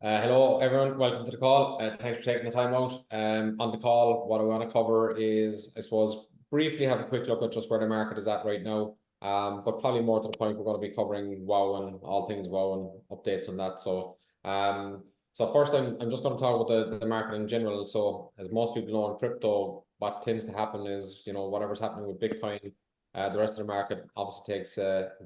Hello, everyone. Welcome to the call. Thanks for taking the time out. On the call, what I want to cover is, I suppose, briefly have a quick look at just where the market is at right now. But probably more to the point, we're going to be covering WoW and all things WoW and updates on that. So first, I'm just going to talk about the market in general. So, as most people know in crypto, what tends to happen is, whatever's happening with Bitcoin, the rest of the market obviously takes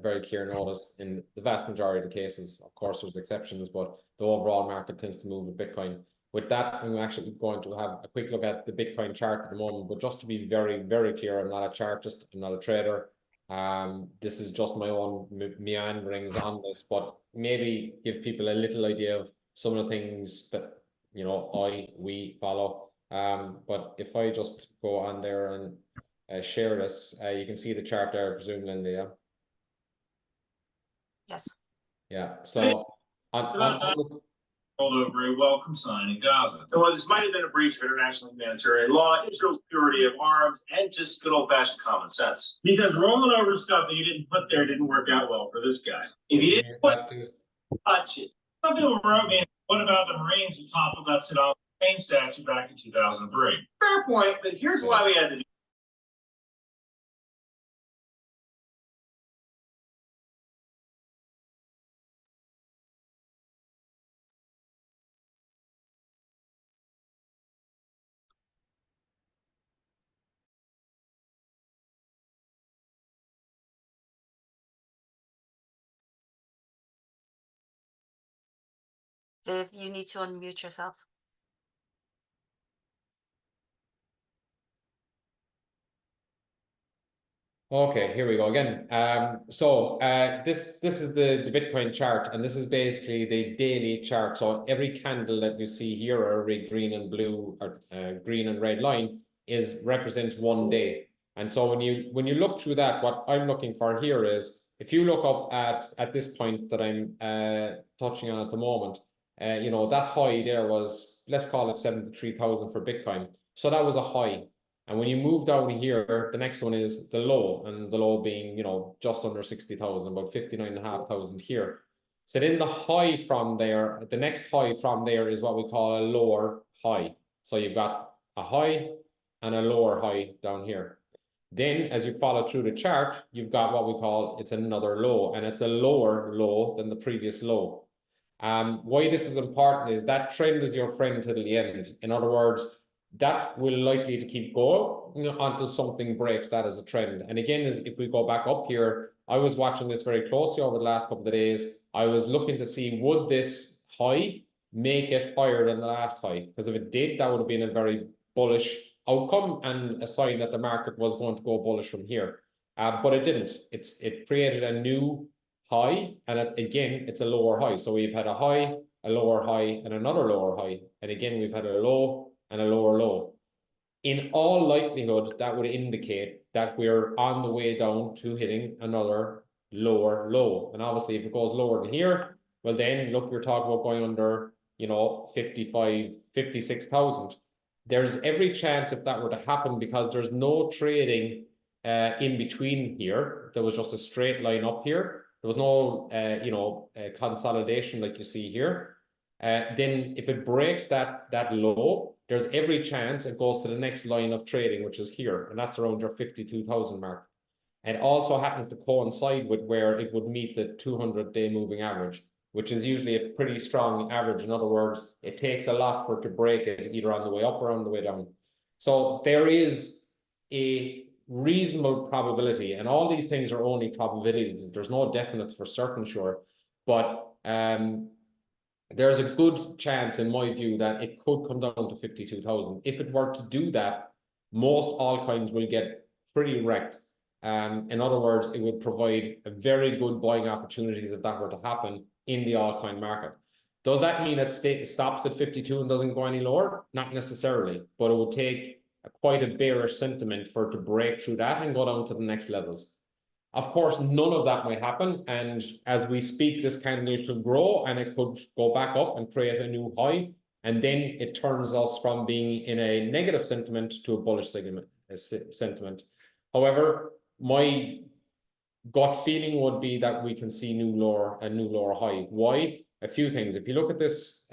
very clear notice in the vast majority of the cases. Of course, there's exceptions, but the overall market tends to move with Bitcoin. With that, I'm actually going to have a quick look at the Bitcoin chart at the moment. But just to be very, very clear, I'm not a chartist, I'm not a trader. This is just my own meanderings on this, but maybe give people a little idea of some of the things that we follow. But if I just go on there and share this. You can see the chart there, I presume, Linda, yeah? Yes. Yeah, so Hold over a welcome sign in Gaza. So while this might have been a breach of international humanitarian law, Israel's purity of arms, and just good old-fashioned common sense. Because rolling over stuff that you didn't put there didn't work out well for this guy. If you didn't touch it. Some people wrote me, what about the Marines who toppled that Saddam Hussein statue back in 2003? Fair point, but here's why we had to do. Viv, you need to unmute yourself. Okay, here we go again. This is the Bitcoin chart, and this is basically the daily chart. So every candle that you see here, or every green and blue or green and red line, represents one day. And so when you look through that, what I'm looking for here is, if you look up at this point that I'm touching on at the moment, that high there was, let's call it 73,000 for Bitcoin. So that was a high. And when you move down here, the next one is the low, and the low being, just under 60,000, about 59,500 here. So then the high from there, the next high from there is what we call a lower high. So you've got a high and a lower high down here. Then as you follow through the chart, you've got what we call, it's another low, and it's a lower low than the previous low. Why this is important is that trend is your friend till the end. In other words, that will likely to keep going until something breaks that as a trend. And again, if we go back up here, I was watching this very closely over the last couple of days. I was looking to see, would this high make it higher than the last high? Because if it did, that would have been a very bullish outcome and a sign that the market was going to go bullish from here. But it didn't. It created a new high, and again, it's a lower high. So we've had a high, a lower high, and another lower high. And again, we've had a low and a lower low. In all likelihood, that would indicate that we're on the way down to hitting another lower low. And obviously, if it goes lower than here, well then, look, we're talking about going under, 55, 56,000. There's every chance if that were to happen, because there's no trading in between here. There was just a straight line up here. There was no, consolidation like you see here. Then if it breaks that low, there's every chance it goes to the next line of trading, which is here, and that's around your 52,000 mark. It also happens to coincide with where it would meet the 200-day moving average, which is usually a pretty strong average. In other words, it takes a lot for it to break it, either on the way up or on the way down. So there is a reasonable probability, and all these things are only probabilities. There's no definites for certain sure, but there's a good chance, in my view, that it could come down to 52,000. If it were to do that, most altcoins will get pretty wrecked. In other words, it would provide a very good buying opportunities if that were to happen in the altcoin market. Does that mean it stops at 52 and doesn't go any lower? Not necessarily, but it would take quite a bearish sentiment for it to break through that and go down to the next levels. Of course, none of that might happen, and as we speak, this candle could grow and it could go back up and create a new high, and then it turns us from being in a negative sentiment to a bullish sentiment. However, my gut feeling would be that we can see a new lower high. Why? a few things. If you look at this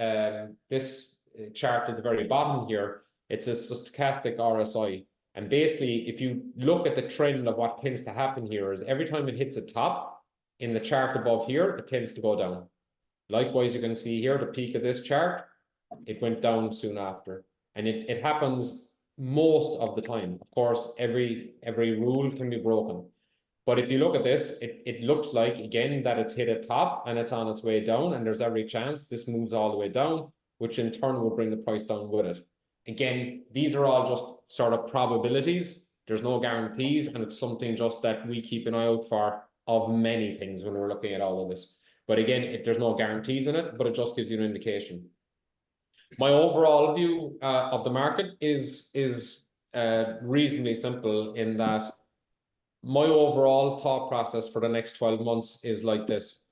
chart at the very bottom here, it's a stochastic RSI. And basically, if you look at the trend of what tends to happen here is every time it hits a top in the chart above here, it tends to go down. Likewise, you can see here, the peak of this chart, it went down soon after. And it happens most of the time. Of course, every rule can be broken. But if you look at this, it looks like, again, that it's hit a top and it's on its way down, and there's every chance this moves all the way down, which in turn will bring the price down with it. Again, these are all just sort of probabilities. There's no guarantees, and it's something just that we keep an eye out for of many things when we're looking at all of this. But again, there's no guarantees in it, but it just gives you an indication. My overall view of the market is reasonably simple in that my overall thought process for the next 12 months is like this.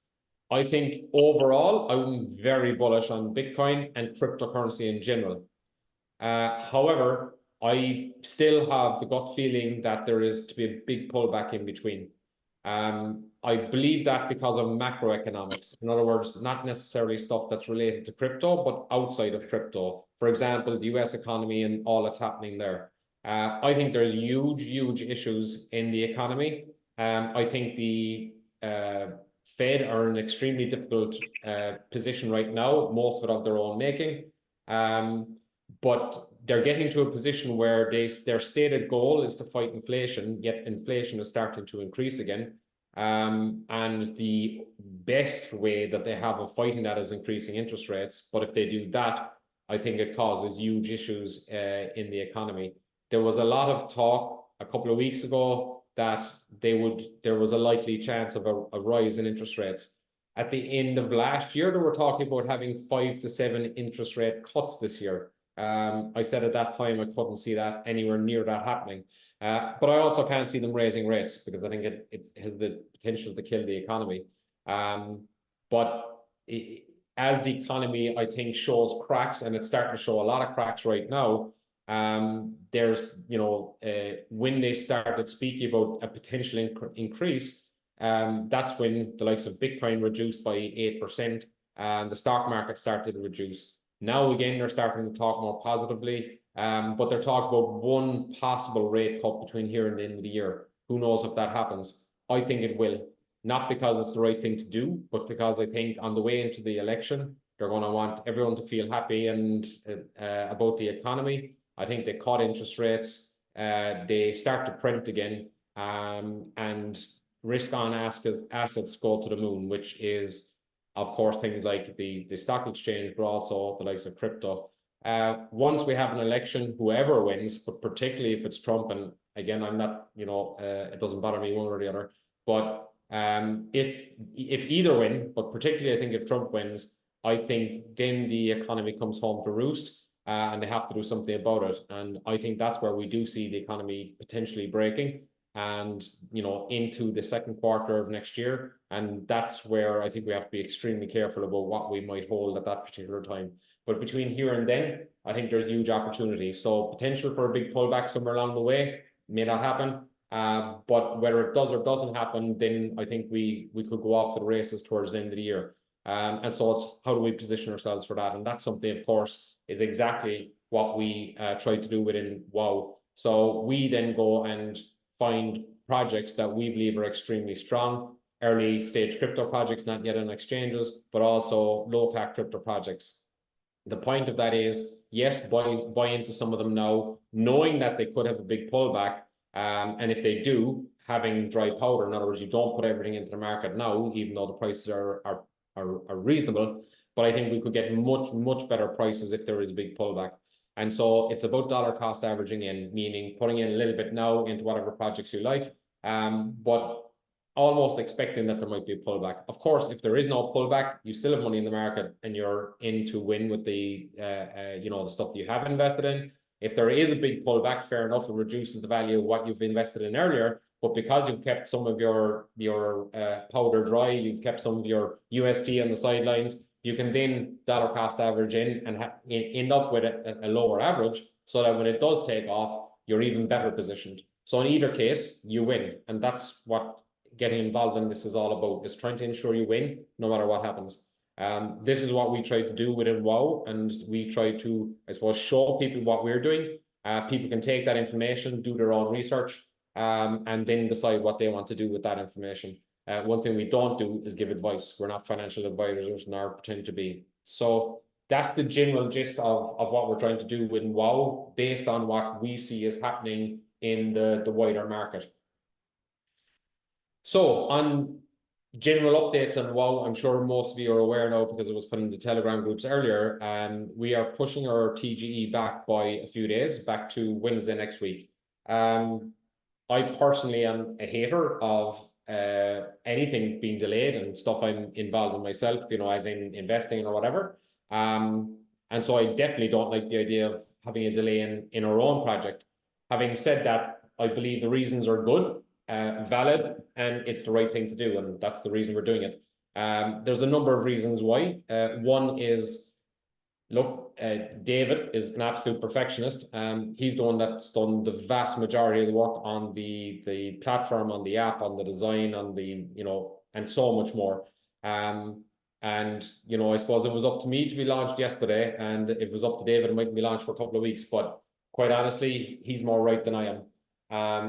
I think overall, I'm very bullish on Bitcoin and cryptocurrency in general. However, I still have the gut feeling that there is to be a big pullback in between. I believe that because of macroeconomics. In other words, not necessarily stuff that's related to crypto, but outside of crypto. For example, the US economy and all that's happening there. I think there's huge issues in the economy. I think the Fed are in an extremely difficult position right now, most of it of their own making. But they're getting to a position where their stated goal is to fight inflation, yet inflation is starting to increase again. And the best way that they have of fighting that is increasing interest rates. But if they do that, I think it causes huge issues in the economy. There was a lot of talk a couple of weeks ago that there was a likely chance of a rise in interest rates. At the end of last year, they were talking about having 5 to 7 interest rate cuts this year. I said at that time I couldn't see that anywhere near that happening. But I also can't see them raising rates because I think it has the potential to kill the economy. As the economy, I think, shows cracks, and it's starting to show a lot of cracks right now, there's, when they started speaking about a potential increase, that's when the likes of Bitcoin reduced by 8%, and the stock market started to reduce. Now, again, they're starting to talk more positively, but they're talking about one possible rate cut between here and the end of the year. Who knows if that happens? I think it will. Not because it's the right thing to do, but because I think on the way into the election, they're going to want everyone to feel happy and about the economy. I think they cut interest rates, they start to print again, and risk-on assets go to the moon, which is, of course, things like the stock exchange, but also the likes of crypto. Once we have an election, whoever wins, but particularly if it's Trump, and again, I'm not, it doesn't bother me one or the other, but if either win, but particularly I think if Trump wins, I think then the economy comes home to roost, and they have to do something about it. And I think that's where we do see the economy potentially breaking and, into the second quarter of next year. And that's where I think we have to be extremely careful about what we might hold at that particular time. But between here and then, I think there's huge opportunity. So potential for a big pullback somewhere along the way may not happen. But whether it does or doesn't happen, then I think we could go off to the races towards the end of the year. And so it's how do we position ourselves for that? And that's something, of course, is exactly what we try to do within WOW. So we then go and find projects that we believe are extremely strong, early stage crypto projects, not yet on exchanges, but also low cap crypto projects. The point of that is, yes, buy into some of them now, knowing that they could have a big pullback. And if they do, having dry powder, in other words, you don't put everything into the market now, even though the prices are reasonable. But I think we could get much better prices if there is a big pullback. And so it's about dollar cost averaging in, meaning putting in a little bit now into whatever projects you like, but almost expecting that there might be a pullback. Of course, if there is no pullback, you still have money in the market and you're in to win with the the stuff that you have invested in. If there is a big pullback, fair enough, it reduces the value of what you've invested in earlier. But because you've kept some of your powder dry, you've kept some of your UST on the sidelines, you can then dollar cost average in and end up with a lower average, so that when it does take off, you're even better positioned. So in either case, you win. And that's what getting involved in this is all about, is trying to ensure you win no matter what happens. This is what we try to do within WoW, and we try to, I suppose, show people what we're doing. People can take that information, do their own research, and then decide what they want to do with that information. One thing we don't do is give advice. We're not financial advisors, nor pretend to be. So that's the general gist of what we're trying to do with WoW, based on what we see is happening in the wider market. So on general updates on WoW, I'm sure most of you are aware now because it was put in the Telegram groups earlier. We are pushing our TGE back by a few days, back to Wednesday next week. I personally am a hater of anything being delayed and stuff I'm involved in myself, you know, as in investing or whatever. And so I definitely don't like the idea of having a delay in our own project. Having said that, I believe the reasons are good, valid, and it's the right thing to do, and that's the reason we're doing it. There's a number of reasons why. One is, look, David is an absolute perfectionist. He's the one that's done the vast majority of the work on the platform, on the app, on the design, on the, you know, and so much more. And, you know, I suppose it was up to me to be launched yesterday, and if it was up to David, it might be launched for a couple of weeks, but quite honestly, he's more right than I am.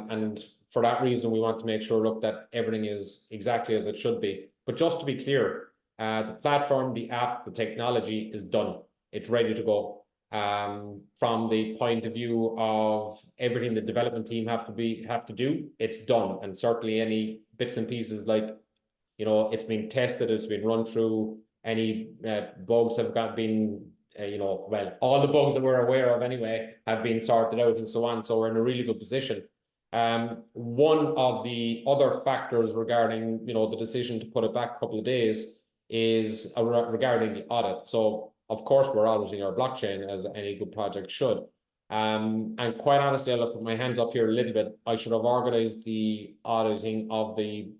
And for that reason, we want to make sure, look, that everything is exactly as it should be. But just to be clear, the platform, the app, the technology is done. It's ready to go. From the point of view of everything the development team have to do, it's done. And certainly any bits and pieces, like, you know, it's been tested, it's been run through, any bugs have been, you know, well, all the bugs that we're aware of anyway have been sorted out and so on. So we're in a really good position. One of the other factors regarding, you know, the decision to put it back a couple of days is regarding the audit. So of course we're auditing our blockchain, as any good project should. And quite honestly, I'll put my hands up here a little bit. I should have organized the auditing of the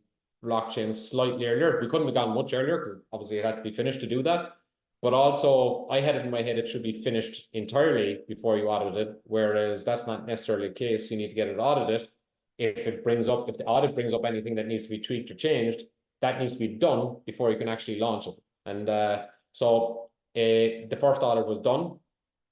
blockchain slightly earlier. We couldn't have gone much earlier because obviously it had to be finished to do that. But also, I had it in my head it should be finished entirely before you audit it, whereas that's not necessarily the case. You need to get it audited. If the audit brings up anything that needs to be tweaked or changed, that needs to be done before you can actually launch it. And so the first audit was done.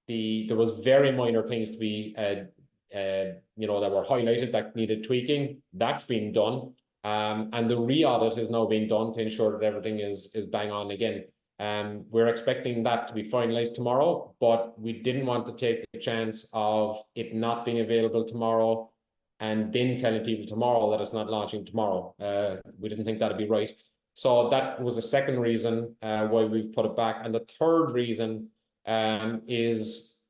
There was very minor things to be, you know, that were highlighted that needed tweaking. That's been done. And the re-audit is now being done to ensure that everything is bang on again. We're expecting that to be finalized tomorrow, but we didn't want to take the chance of it not being available tomorrow and then telling people tomorrow that it's not launching tomorrow. We didn't think that'd be right. So that was a second reason why we've put it back. And the third reason is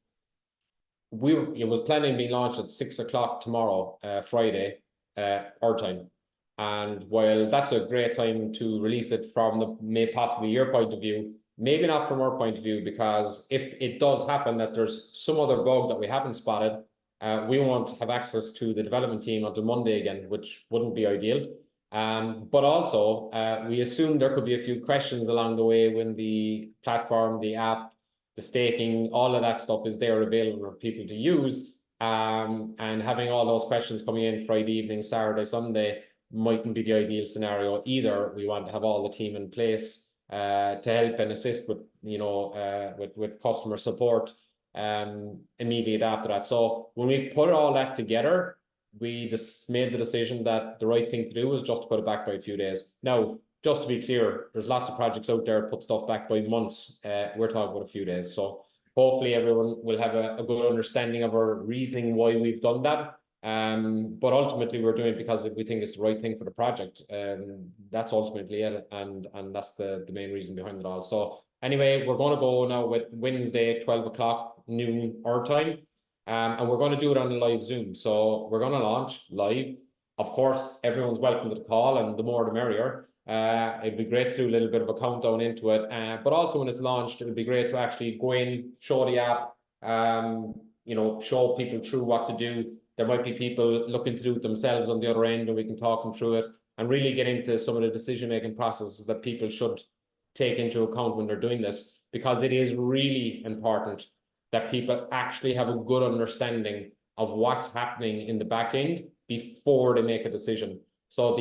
it was planning to be launched at 6 o'clock tomorrow, Friday, our time. And while that's a great time to release it from possibly your point of view, maybe not from our point of view, because if it does happen that there's some other bug that we haven't spotted, we won't have access to the development team until Monday again, which wouldn't be ideal. But also, we assume there could be a few questions along the way when the platform, the app, the staking, all of that stuff is there available for people to use. And having all those questions coming in Friday evening, Saturday, Sunday, mightn't be the ideal scenario either. We want to have all the team in place to help and assist with, you know, with customer support immediate after that. So when we put all that together, we just made the decision that the right thing to do was just to put it back by a few days. Now, just to be clear, there's lots of projects out there put stuff back by months. We're talking about a few days. So hopefully everyone will have a good understanding of our reasoning why we've done that. But ultimately we're doing it because we think it's the right thing for the project. That's ultimately it, and that's the main reason behind it all. So anyway, we're going to go now with Wednesday, 12 o'clock noon our time. And we're going to do it on a live Zoom. So we're going to launch live. Of course, everyone's welcome to the call, and the more the merrier. It'd be great to do a little bit of a countdown into it. But also when it's launched, it would be great to actually go in, show the app, you know, show people through what to do. There might be people looking to do it themselves on the other end, and we can talk them through it and really get into some of the decision-making processes that people should take into account when they're doing this, because it is really important that people actually have a good understanding of what's happening in the back end before they make a decision. So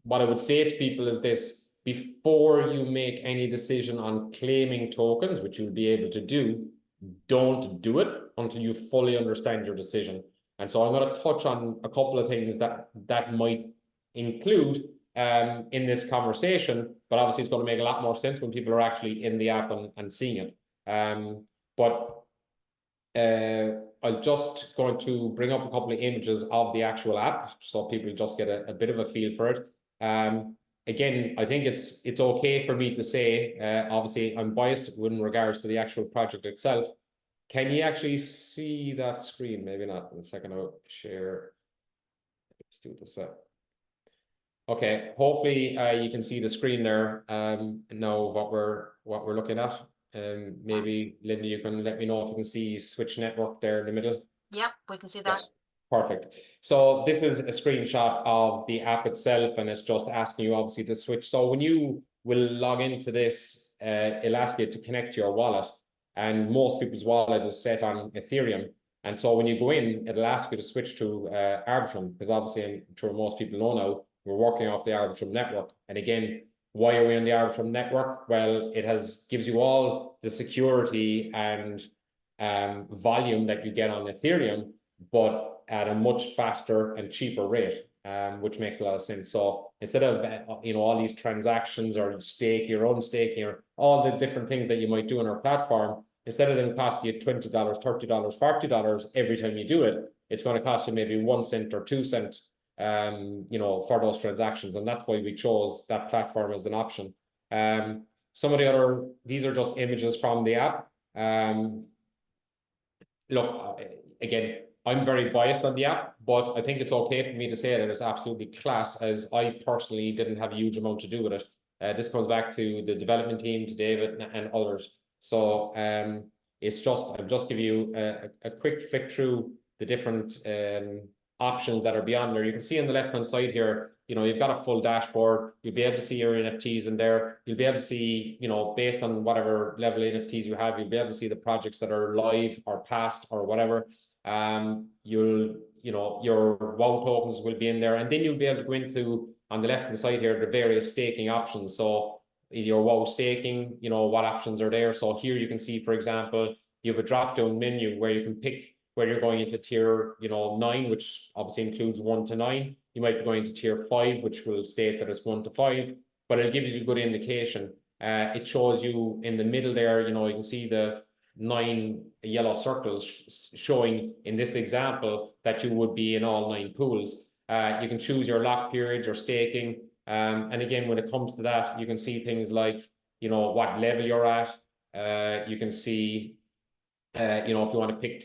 what I would say to people is this: before you make any decision on claiming tokens, which you'll be able to do, don't do it until you fully understand your decision. And so I'm going to touch on a couple of things that might include in this conversation, but obviously it's going to make a lot more sense when people are actually in the app and seeing it. But I'm just going to bring up a couple of images of the actual app so people just get a bit of a feel for it. Again, I think it's okay for me to say, obviously I'm biased in regards to the actual project itself. Can you actually see that screen? Maybe not. In a second, I'll share. Let's do it this way. Okay, hopefully you can see the screen there. Know what we're looking at. Maybe Linda, you can let me know if you can see switch network there in the middle. Yep, we can see that. Yes, perfect. So this is a screenshot of the app itself, and it's just asking you obviously to switch. So when you will log into this, it'll ask you to connect your wallet, and most people's wallet is set on Ethereum. And so when you go in, it'll ask you to switch to Arbitrum, because obviously I'm sure most people know now we're working off the Arbitrum network. And again, why are we on the Arbitrum network? Well, it gives you all the security and volume that you get on Ethereum, but at a much faster and cheaper rate, which makes a lot of sense. So instead of all these transactions or your own staking or all the different things that you might do on our platform, instead of them costing you $20, $30, $40 every time you do it, it's going to cost you maybe 1 cent or 2 cents for those transactions. And that's why we chose that platform as an option. Some of these are just images from the app. Look, again, I'm very biased on the app, but I think it's okay for me to say that it's absolutely class, as I personally didn't have a huge amount to do with it. This comes back to the development team, to David and others. So I'll just give you a quick flick through the different options that are beyond there. You can see on the left-hand side here, you've got a full dashboard. You'll be able to see your NFTs in there. You'll be able to see, based on whatever level of NFTs you have, you'll be able to see the projects that are live or past or whatever. Your WOW tokens will be in there, and then you'll be able to go into, on the left-hand side here, the various staking options. So your WOW staking, what options are there. So here you can see, for example, you have a drop-down menu where you can pick where you're going into tier 9, which obviously includes 1 to 9. You might be going to tier 5, which will state that it's 1 to 5, but it gives you a good indication. It shows you in the middle there, you can see the 9 yellow circles showing in this example that you would be in all 9 pools. You can choose your lock periods or staking. And again, when it comes to that, you can see things like, what level you're at. You can see if you want to pick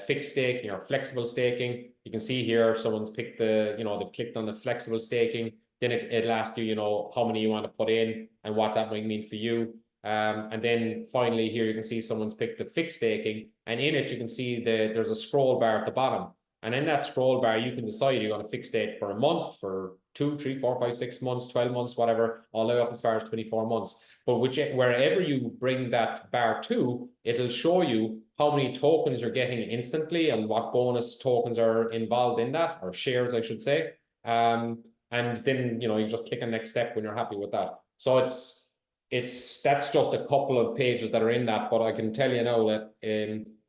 fixed staking or flexible staking, you can see here someone's picked they've clicked on the flexible staking. Then it'll ask you, how many you want to put in and what that might mean for you. And then finally here you can see someone's picked the fixed staking, and in it you can see there's a scroll bar at the bottom. And in that scroll bar, you can decide you want to fix date for a month, for 2, 3, 4, 5, 6 months, 12 months, whatever, all the way up as far as 24 months. But wherever you bring that bar to, it'll show you how many tokens you're getting instantly and what bonus tokens are involved in that, or shares, I should say. And then, you just click on next step when you're happy with that. So that's just a couple of pages that are in that, but I can tell you now that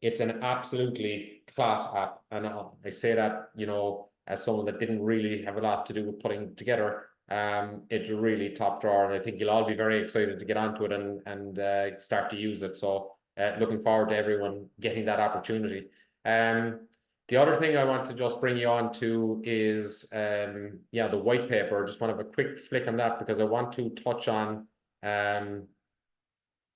it's an absolutely class app, and I say that as someone that didn't really have a lot to do with putting together. It's really top drawer, and I think you'll all be very excited to get onto it and start to use it. So looking forward to everyone getting that opportunity. The other thing I want to just bring you on to is the white paper. I just want to have a quick flick on that, because I want to touch on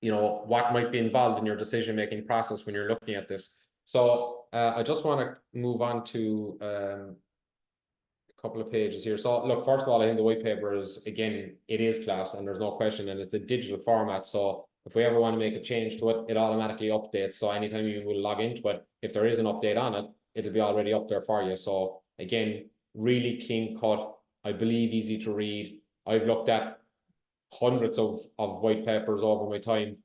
what might be involved in your decision-making process when you're looking at this. So I just want to move on to a couple of pages here. So look, first of all, I think the white paper is, again, it is class, and there's no question, and it's a digital format. So if we ever want to make a change to it, it automatically updates. So anytime you will log into it, if there is an update on it, it'll be already up there for you. So again, really clean cut, I believe easy to read. I've looked at hundreds of white papers over my time.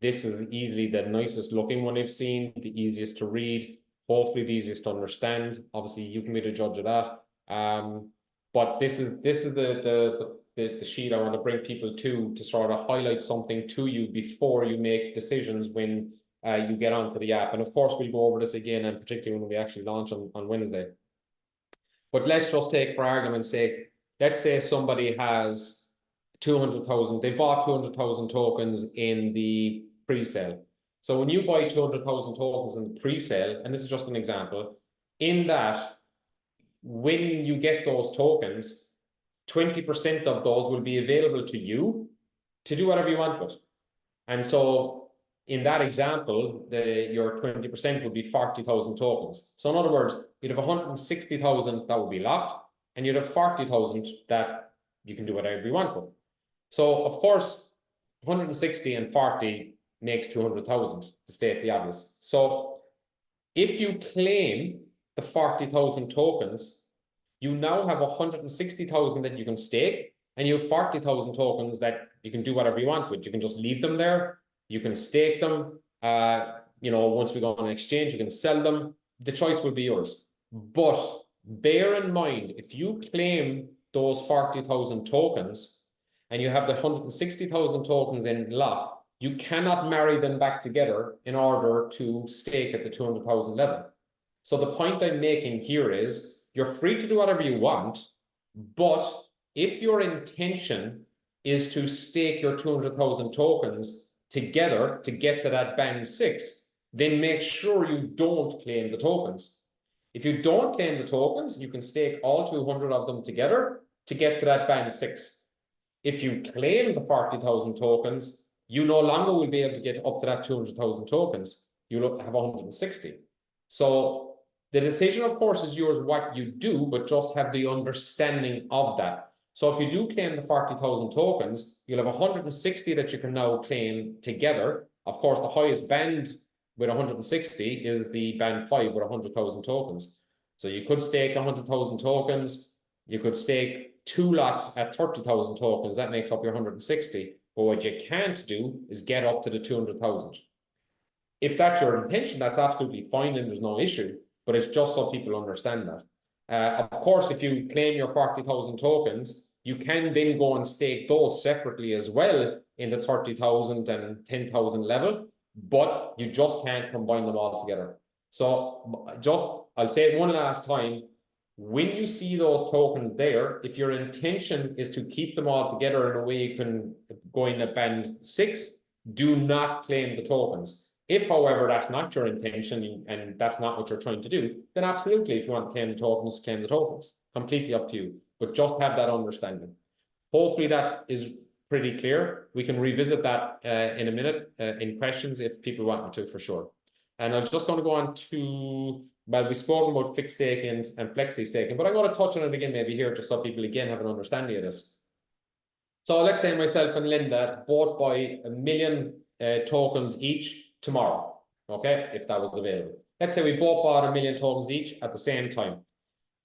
This is easily the nicest looking one I've seen, the easiest to read, hopefully the easiest to understand. Obviously, you can be the judge of that. But this is the the sheet I want to bring people to sort of highlight something to you before you make decisions when you get onto the app. And of course, we'll go over this again, and particularly when we actually launch on Wednesday. But let's just take, for argument's sake, let's say somebody has 200,000, they bought 200,000 tokens in the pre-sale. So when you buy 200,000 tokens in the pre-sale, and this is just an example, in that, when you get those tokens, 20% of those will be available to you to do whatever you want with. And so in that example, your 20% would be 40,000 tokens. So in other words, you'd have 160,000 that would be locked, and you'd have 40,000 that you can do whatever you want with. So of course, 160 and 40 makes 200,000, to state the obvious. So if you claim the 40,000 tokens, you now have 160,000 that you can stake, and you have 40,000 tokens that you can do whatever you want with. You can just leave them there. You can stake them. Once we go on an exchange, you can sell them. The choice will be yours. But bear in mind, if you claim those 40,000 tokens and you have the 160,000 tokens in lock, you cannot marry them back together in order to stake at the 200,000 level. So the point I'm making here is you're free to do whatever you want, but if your intention is to stake your 200,000 tokens together to get to that band 6, then make sure you don't claim the tokens. If you don't claim the tokens, you can stake all 200 of them together to get to that band 6. If you claim the 40,000 tokens, you no longer will be able to get up to that 200,000 tokens. You'll have 160. So the decision, of course, is yours what you do, but just have the understanding of that. So if you do claim the 40,000 tokens, you'll have 160 that you can now claim together. Of course, the highest band with 160 is the band 5 with 100,000 tokens. So you could stake 100,000 tokens. You could stake 2 lots at 30,000 tokens. That makes up your 160. But what you can't do is get up to the 200,000. If that's your intention, that's absolutely fine and there's no issue. But it's just so people understand that. Of course, if you claim your 40,000 tokens, you can then go and stake those separately as well in the 30,000 and 10,000 level, but you just can't combine them all together. So I'll say it one last time, when you see those tokens there, if your intention is to keep them all together in a way you can go in at band 6, do not claim the tokens. If, however, that's not your intention and that's not what you're trying to do, then absolutely, if you want to claim the tokens, claim the tokens. Completely up to you. But just have that understanding. Hopefully that is pretty clear. We can revisit that in a minute in questions if people want me to, for sure. And I'm just going to go on to, well, we've spoken about fixed staking and flexi staking, but I'm going to touch on it again maybe here just so people again have an understanding of this. So let's say myself and Linda both buy 1 million tokens each tomorrow, okay, if that was available. Let's say we both bought 1 million tokens each at the same time.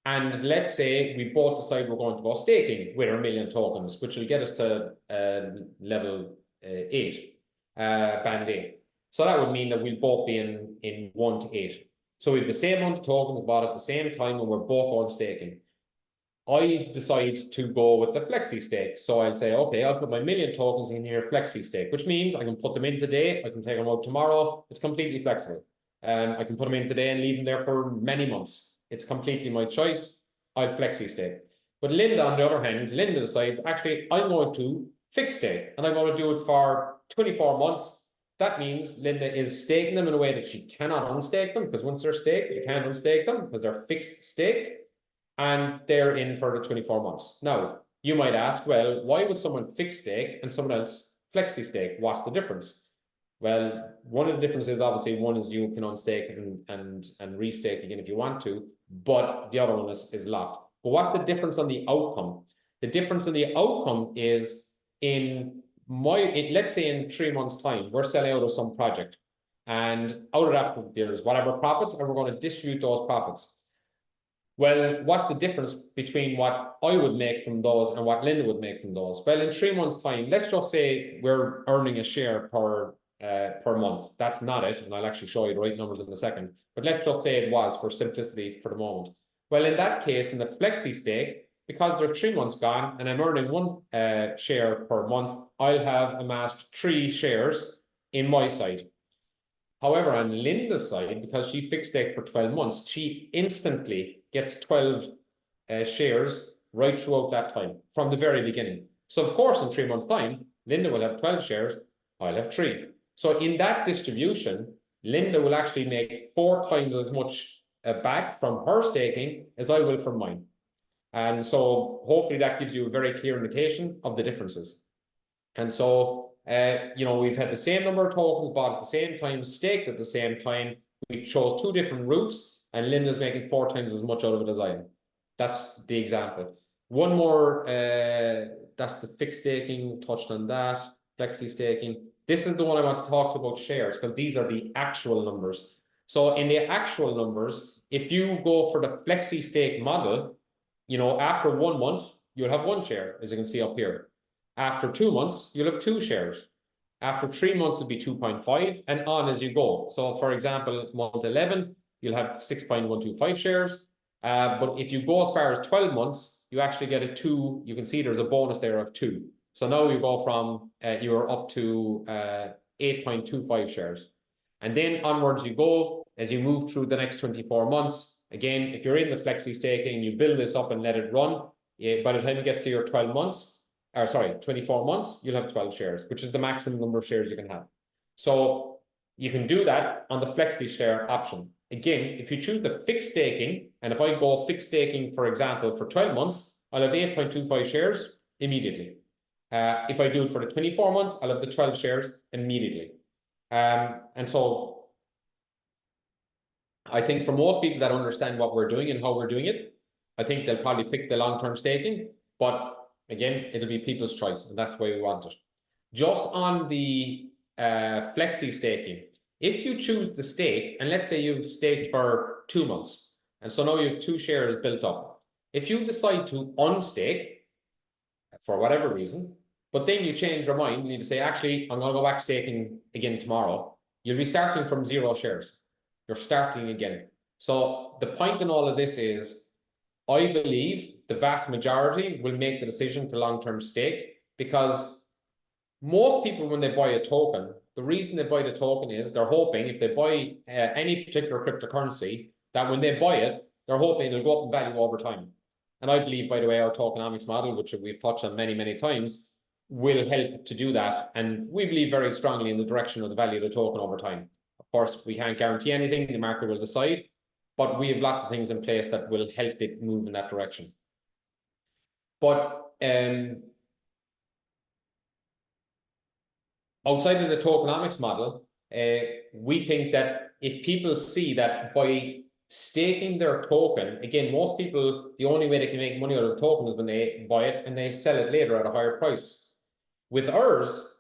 And let's say we both decide we're going to go staking with our 1 million tokens, which will get us to level 8, band 8. So that would mean that we'll both be in 1 to 8. So we have the same amount of tokens bought at the same time and we're both going staking. I decide to go with the flexi stake. So I'll say, okay, I'll put my 1 million tokens in here, flexi stake, which means I can put them in today. I can take them out tomorrow. It's completely flexible. I can put them in today and leave them there for many months. It's completely my choice. I'll flexi stake. But Linda, on the other hand, Linda decides, actually, I'm going to fix stake and I'm going to do it for 24 months. That means Linda is staking them in a way that she cannot unstake them, because once they're staked, you can't unstake them because they're fixed stake. And they're in for the 24 months. Now, you might ask, well, why would someone fix stake and someone else flexi stake? What's the difference? Well, one of the differences, obviously, one is you can unstake and restake again if you want to, but the other one is locked. But what's the difference on the outcome? The difference in the outcome is let's say in 3 months' time, we're selling out of some project, and out of that, there's whatever profits, and we're going to distribute those profits. Well, what's the difference between what I would make from those and what Linda would make from those? Well, in 3 months' time, let's just say we're earning a share per month. That's not it, and I'll actually show you the right numbers in a second. But let's just say it was, for simplicity for the moment. Well, in that case, in the flexi stake, because there's 3 months gone and I'm earning 1 share per month, I'll have amassed 3 shares in my side. However, on Linda's side, because she fixed stake for 12 months, she instantly gets 12 shares right throughout that time from the very beginning. So of course, in 3 months' time, Linda will have 12 shares, I'll have 3. So in that distribution, Linda will actually make 4 times as much back from her staking as I will from mine. And so hopefully that gives you a very clear indication of the differences. And so, you know, we've had the same number of tokens bought at the same time, staked at the same time. We chose 2 different routes, and Linda's making 4 times as much out of it as I am. That's the example. One more, that's the fixed staking, touched on that, flexi staking. This is the one I want to talk about shares, because these are the actual numbers. So in the actual numbers, if you go for the flexi stake model, you know, after 1 month, you'll have 1 share, as you can see up here. After 2 months, you'll have 2 shares. After 3 months, it'll be 2.5 and on as you go. So for example, month 11, you'll have 6.125 shares. But if you go as far as 12 months, you actually get a 2. You can see there's a bonus there of 2. So now you go from, you're up to 8.25 shares. And then onwards you go as you move through the next 24 months. Again, if you're in the flexi staking, you build this up and let it run. By the time you get to your 12 months, or sorry, 24 months, you'll have 12 shares, which is the maximum number of shares you can have. So you can do that on the flexi share option. Again, if you choose the fixed staking, and if I go fixed staking, for example, for 12 months, I'll have 8.25 shares immediately. If I do it for the 24 months, I'll have the 12 shares immediately. And so I think for most people that understand what we're doing and how we're doing it, I think they'll probably pick the long-term staking, but again, it'll be people's choice, and that's why we want it. Just on the flexi staking, if you choose the stake, and let's say you've staked for 2 months, and so now you have 2 shares built up. If you decide to unstake, for whatever reason, but then you change your mind, you need to say, actually, I'm going to go back staking again tomorrow, you'll be starting from 0 shares. You're starting again. So the point in all of this is, I believe the vast majority will make the decision to long-term stake, because most people, when they buy a token, the reason they buy the token is they're hoping, if they buy any particular cryptocurrency, that when they buy it, they're hoping it'll go up in value over time. And I believe, by the way, our tokenomics model, which we've touched on many, many times, will help to do that. And we believe very strongly in the direction of the value of the token over time. Of course, we can't guarantee anything, the market will decide, but we have lots of things in place that will help it move in that direction. But outside of the tokenomics model, we think that if people see that by staking their token, again, most people, the only way they can make money out of the token is when they buy it and they sell it later at a higher price. With ours,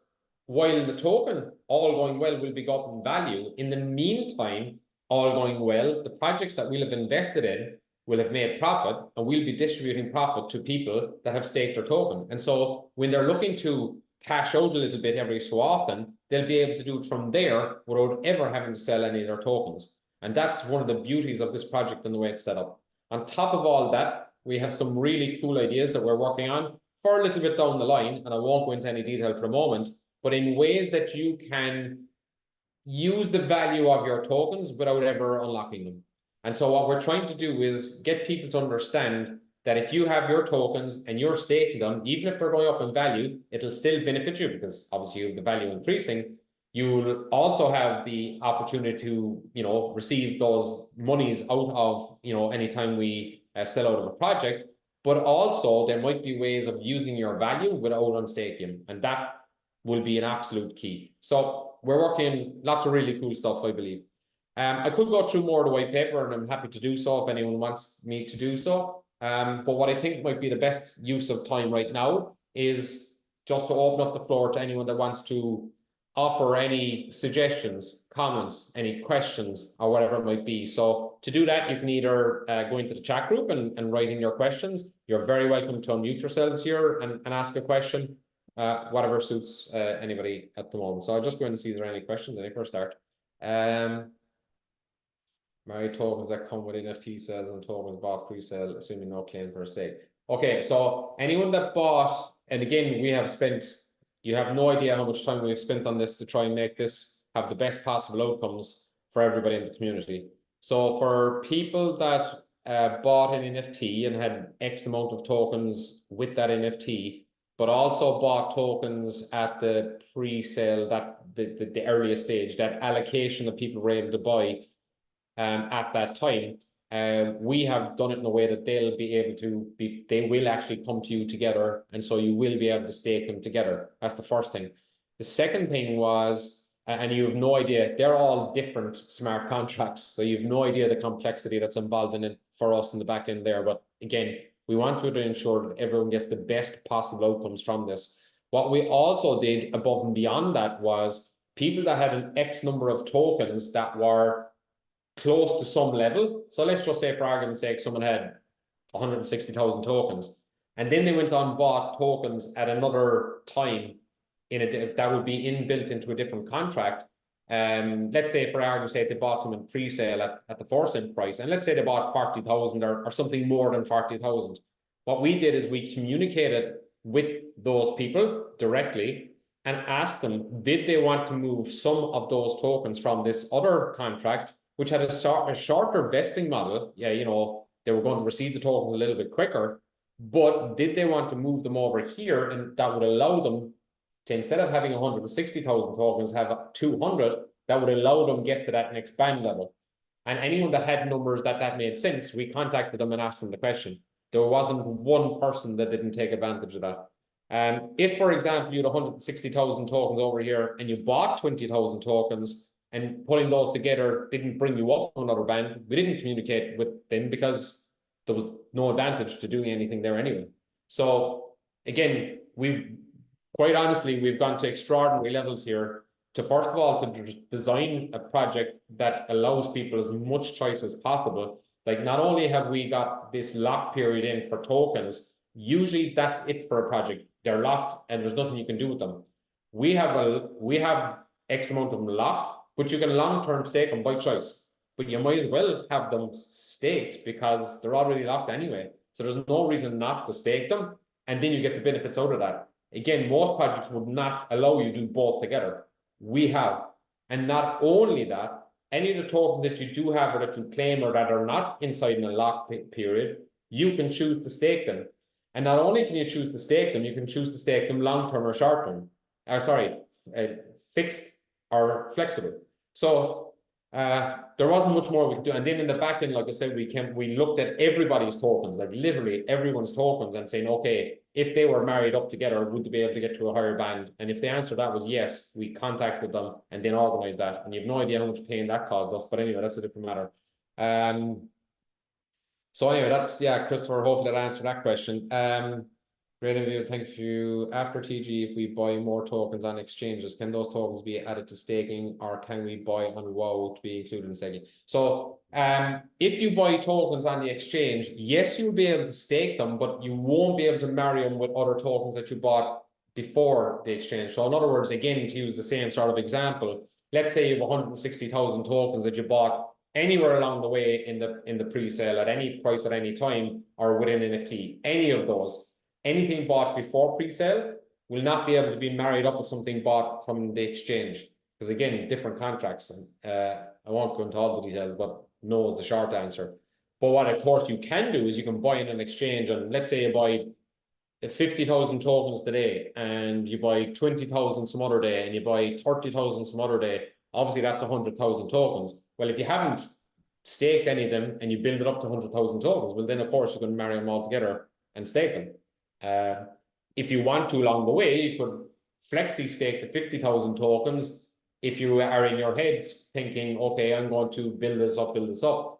while the token, all going well, will be go up in value, in the meantime, all going well, the projects that we'll have invested in will have made profit, and we'll be distributing profit to people that have staked their token. And so when they're looking to cash out a little bit every so often, they'll be able to do it from there without ever having to sell any of their tokens. And that's one of the beauties of this project and the way it's set up. On top of all that, we have some really cool ideas that we're working on for a little bit down the line, and I won't go into any detail for the moment, but in ways that you can use the value of your tokens without ever unlocking them. And so what we're trying to do is get people to understand that if you have your tokens and you're staking them, even if they're going up in value, it'll still benefit you, because obviously you have the value increasing. You'll also have the opportunity to, you know, receive those monies out of, you know, anytime we sell out of a project. But also there might be ways of using your value without unstaking, and that will be an absolute key. So we're working lots of really cool stuff, I believe. I could go through more of the white paper, and I'm happy to do so if anyone wants me to do so. But what I think might be the best use of time right now is just to open up the floor to anyone that wants to offer any suggestions, comments, any questions, or whatever it might be. So to do that, you can either go into the chat group and write in your questions. You're very welcome to unmute yourselves here and ask a question, whatever suits anybody at the moment. So I'll just go in and see if there are any questions for a start. Married tokens that come with NFT sales and tokens bought pre-sale, assuming no claim for a stake. Okay, so anyone that bought, and again, you have no idea how much time we've spent on this to try and make this have the best possible outcomes for everybody in the community. So for people that bought an NFT and had X amount of tokens with that NFT, but also bought tokens at the pre-sale, that the earliest stage, that allocation that people were able to buy at that time, we have done it in a way that they will actually come to you together, and so you will be able to stake them together. That's the first thing. The second thing was, and you have no idea, they're all different smart contracts, so you have no idea the complexity that's involved in it for us in the back end there. But again, we want to ensure that everyone gets the best possible outcomes from this. What we also did above and beyond that was people that had an X number of tokens that were close to some level. So let's just say, for argument's sake, someone had 160,000 tokens, and then they went on and bought tokens at another time that would be inbuilt into a different contract. Let's say, for argument's sake, they bought some in pre-sale at the 4 cent price, and let's say they bought 40,000 or something more than 40,000. What we did is we communicated with those people directly and asked them, did they want to move some of those tokens from this other contract, which had a shorter vesting model? Yeah, you know, they were going to receive the tokens a little bit quicker, but did they want to move them over here? And that would allow them to, instead of having 160,000 tokens, have 200. That would allow them get to that next band level. And anyone that had numbers that made sense, we contacted them and asked them the question. There wasn't one person that didn't take advantage of that. If, for example, you had 160,000 tokens over here and you bought 20,000 tokens, and putting those together didn't bring you up another band, we didn't communicate with them because there was no advantage to doing anything there anyway. So again, quite honestly, we've gone to extraordinary levels here to, first of all, to design a project that allows people as much choice as possible. Like, not only have we got this lock period in for tokens, usually that's it for a project. They're locked and there's nothing you can do with them. We have X amount of them locked, but you can long-term stake them by choice. But you might as well have them staked because they're already locked anyway. So there's no reason not to stake them, and then you get the benefits out of that. Again, most projects would not allow you to do both together. We have. And not only that, any of the tokens that you do have or that you claim or that are not inside in a lock period, you can choose to stake them. And not only can you choose to stake them, you can choose to stake them long-term or short-term. Fixed or flexible. So there wasn't much more we could do. And then in the back end, like I said, we looked at everybody's tokens, like literally everyone's tokens, and saying, okay, if they were married up together, would they be able to get to a higher band? And if the answer to that was yes, we contacted them and then organized that. And you have no idea how much pain that caused us. But anyway, that's a different matter. So anyway, that's, yeah, Christopher, hopefully that answered that question. Great review, thank you. After TG, if we buy more tokens on exchanges, can those tokens be added to staking, or can we buy on WoW to be included in staking? So if you buy tokens on the exchange, yes, you'll be able to stake them, but you won't be able to marry them with other tokens that you bought before the exchange. So in other words, again, to use the same sort of example, let's say you have 160,000 tokens that you bought anywhere along the way in the pre-sale at any price at any time, or within NFT, any of those. Anything bought before pre-sale will not be able to be married up with something bought from the exchange, because again, different contracts. I won't go into all the details, but no is the short answer. But what, of course, you can do is you can buy in an exchange, and let's say you buy 50,000 tokens today, and you buy 20,000 some other day, and you buy 30,000 some other day. Obviously, that's 100,000 tokens. Well, if you haven't staked any of them and you build it up to 100,000 tokens, well, then of course you can marry them all together and stake them. If you want to along the way, you could flexi stake the 50,000 tokens. If you are in your head thinking, okay, I'm going to build this up,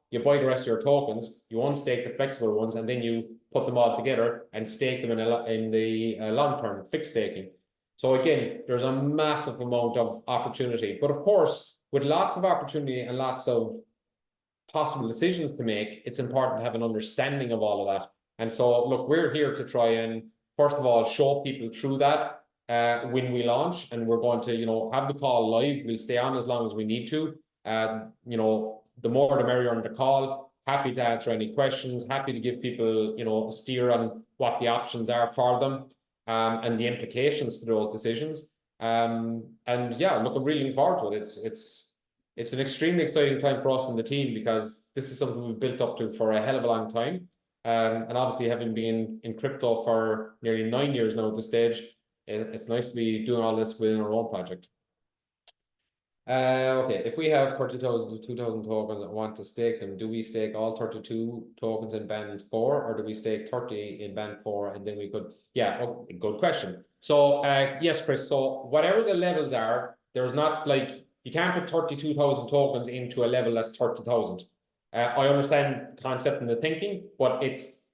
you buy the rest of your tokens, you unstake the flexible ones, and then you put them all together and stake them in the long-term fixed staking. So again, there's a massive amount of opportunity. But of course, with lots of opportunity and lots of possible decisions to make, it's important to have an understanding of all of that. And so, look, we're here to try and, first of all, show people through that when we launch, and we're going to, have the call live. We'll stay on as long as we need to. The more the merrier on the call. Happy to answer any questions. Happy to give people, a steer on what the options are for them, and the implications for those decisions. And yeah, look, I'm really looking forward to it. It's an extremely exciting time for us in the team, because this is something we've built up to for a hell of a long time. And obviously, having been in crypto for nearly 9 years now at this stage, it's nice to be doing all this within our own project. Okay, if we have 30,000 to 2,000 tokens and want to stake them, do we stake all 32 tokens in band 4, or do we stake 30 in band 4 and then we could? Yeah, okay, good question. So yes, Chris, so whatever the levels are, there's not like, you can't put 32,000 tokens into a level that's 30,000. I understand the concept and the thinking, but it's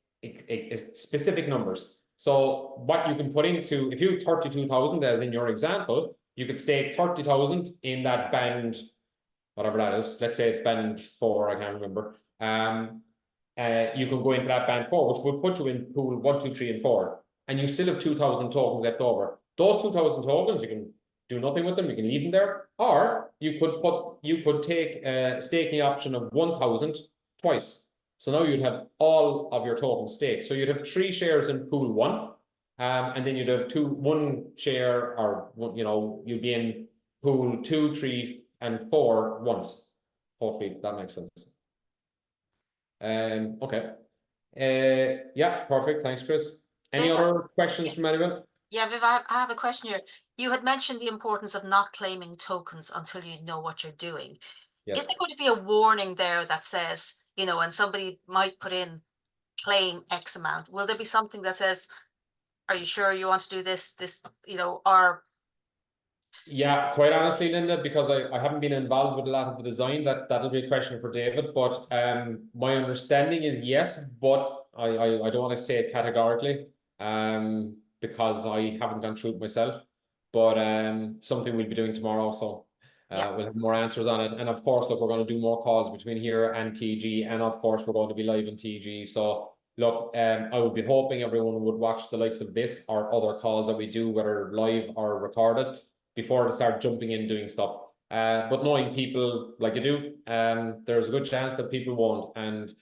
specific numbers. So what you can put into, if you 32,000 as in your example, you could stake 30,000 in that band, whatever that is. Let's say it's band 4, I can't remember. You can go into that band 4, which would put you in pool 1, 2, 3, and 4. And you still have 2,000 tokens left over. Those 2,000 tokens, you can do nothing with them, you can leave them there. Or you could take a staking option of 1,000 twice. So now you'd have all of your tokens staked. So you'd have 3 shares in pool 1. And then you'd have 1 share, or you'd be in pool 2, 3, and 4 once. Hopefully that makes sense. Okay. Yeah, perfect. Thanks, Chris. Any other questions from anyone? Yeah, Viv, I have a question here. You had mentioned the importance of not claiming tokens until you know what you're doing. Yes. Is there going to be a warning there that says, and somebody might put in claim X amount? Will there be something that says, are you sure you want to do this, or? Yeah, quite honestly, Linda, because I haven't been involved with a lot of the design, that'll be a question for David. But my understanding is yes, but I don't want to say it categorically, because I haven't gone through it myself. But something we'll be doing tomorrow, so we'll have more answers on it. And of course, look, we're going to do more calls between here and TG, and of course, we're going to be live in TG. So look, I would be hoping everyone would watch the likes of this or other calls that we do, whether live or recorded, before they start jumping in doing stuff. But knowing people like you do, there's a good chance that people won't. And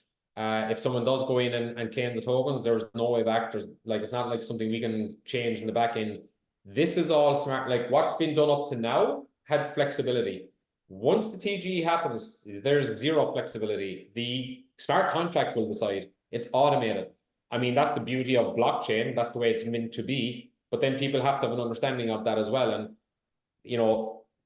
if someone does go in and claim the tokens, there's no way back. It's not like something we can change in the back end. This is all smart. Like what's been done up to now had flexibility. Once the TG happens, there's zero flexibility. The smart contract will decide. It's automated. I mean, that's the beauty of blockchain. That's the way it's meant to be. But then people have to have an understanding of that as well. And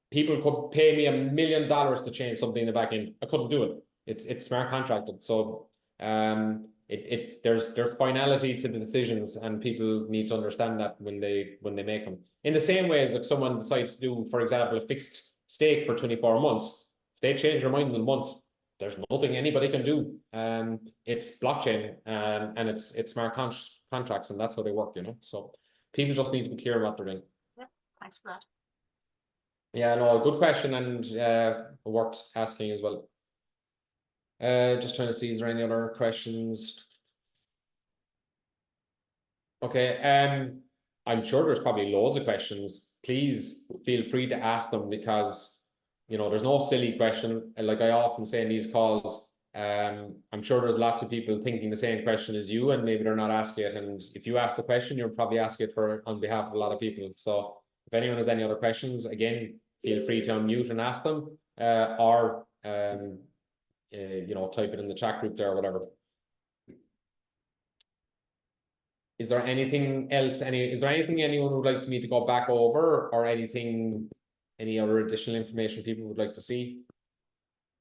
people could pay me $1 million to change something in the back end. I couldn't do it. It's smart contracted. So there's finality to the decisions, and people need to understand that when they make them. In the same way as if someone decides to do, for example, a fixed stake for 24 months, if they change their mind in a month, there's nothing anybody can do. It's blockchain, and it's smart contracts, and that's how they work, So people just need to be clear on what they're doing. Yep, thanks for that. Yeah, no, good question, and worth asking as well. Just trying to see, is there any other questions? Okay, I'm sure there's probably loads of questions. Please feel free to ask them, because there's no silly question. Like I often say in these calls, I'm sure there's lots of people thinking the same question as you, and maybe they're not asking it. And if you ask the question, you'll probably ask it on behalf of a lot of people. So if anyone has any other questions, again, feel free to unmute and ask them, or type it in the chat group there or whatever. Is there anything else? Is there anything anyone would like me to go back over, or any other additional information people would like to see?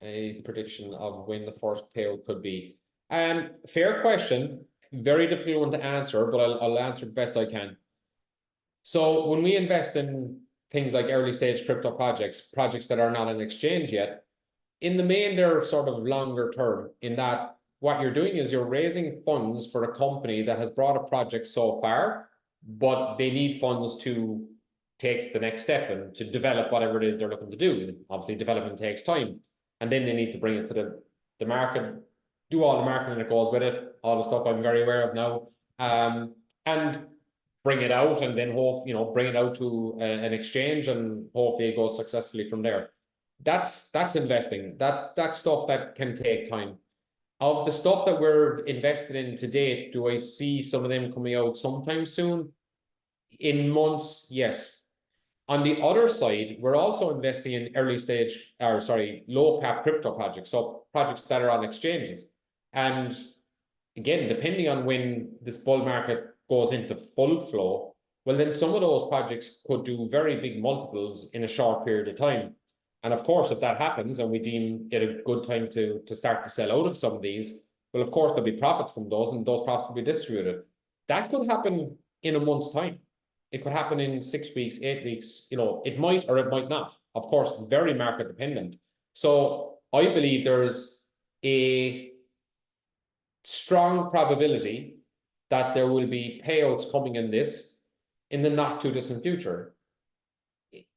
A prediction of when the first payout could be. Fair question. Very difficult one to answer, but I'll answer the best I can. So when we invest in things like early stage crypto projects that are not on exchange yet, in the main, they're sort of longer term, in that what you're doing is you're raising funds for a company that has brought a project so far, but they need funds to take the next step and to develop whatever it is they're looking to do. Obviously, development takes time, and then they need to bring it to the market, do all the marketing that goes with it, all the stuff I'm very aware of now, and bring it out, and then bring it out to an exchange, and hopefully it goes successfully from there. That's investing. That's stuff that can take time. Of the stuff that we're invested in to date, do I see some of them coming out sometime soon? In months, yes. On the other side, we're also investing in early stage, or sorry, low cap crypto projects, so projects that are on exchanges. And again, depending on when this bull market goes into full flow, well, then some of those projects could do very big multiples in a short period of time. And of course, if that happens and we deem it a good time to start to sell out of some of these, well, of course, there'll be profits from those and those profits will be distributed. That could happen in a month's time. It could happen in 6 weeks, 8 weeks, you know, it might or it might not. Of course, very market dependent. So I believe there's a strong probability that there will be payouts coming in this in the not too distant future.